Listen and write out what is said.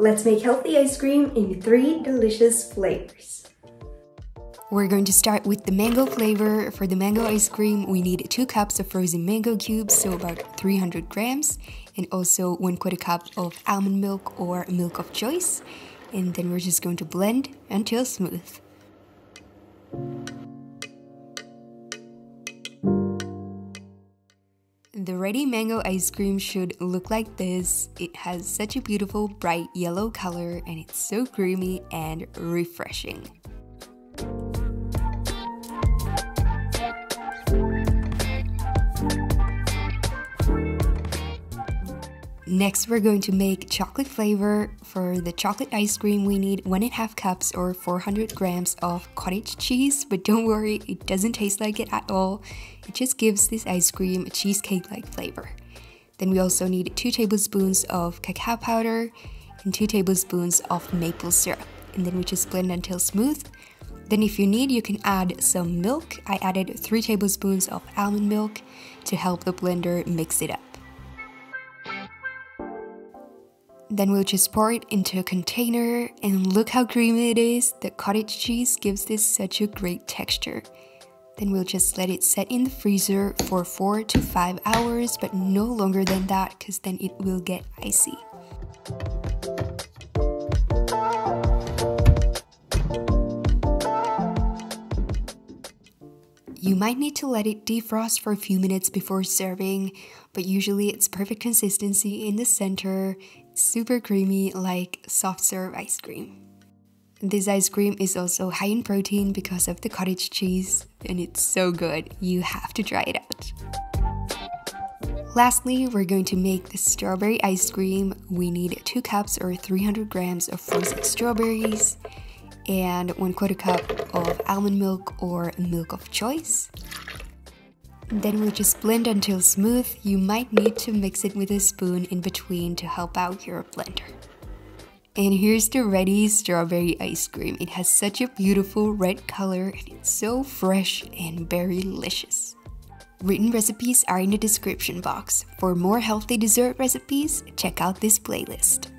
let's make healthy ice cream in 3 delicious flavors. We're going to start with the mango flavor. For the mango ice cream, we need 2 cups of frozen mango cubes, so about 300 grams, and also 1/4 cup of almond milk or milk of choice. And then we're just going to blend until smooth. The ready mango ice cream should look like this. It has such a beautiful bright yellow color and it's so creamy and refreshing. Next, we're going to make chocolate flavor. For the chocolate ice cream, we need 1.5 cups or 400 grams of cottage cheese, but don't worry, it doesn't taste like it at all. It just gives this ice cream a cheesecake-like flavor. Then we also need 2 tablespoons of cacao powder and 2 tablespoons of maple syrup. And then we just blend until smooth. Then if you need, you can add some milk. I added 3 tablespoons of almond milk to help the blender mix it up. Then we'll just pour it into a container and look how creamy it is. The cottage cheese gives this such a great texture. Then we'll just let it set in the freezer for 4 to 5 hours, but no longer than that because then it will get icy. You might need to let it defrost for a few minutes before serving, but usually it's perfect consistency in the center, super creamy like soft serve ice cream. This ice cream is also high in protein because of the cottage cheese, and it's so good, you have to try it out. Lastly, we're going to make the strawberry ice cream. We need 2 cups or 300 grams of frozen strawberries, and 1/4 cup of almond milk or milk of choice. Then we'll just blend until smooth. You might need to mix it with a spoon in between to help out your blender. And here's the ready strawberry ice cream. It has such a beautiful red color and it's so fresh and very delicious. Written recipes are in the description box. For more healthy dessert recipes, check out this playlist.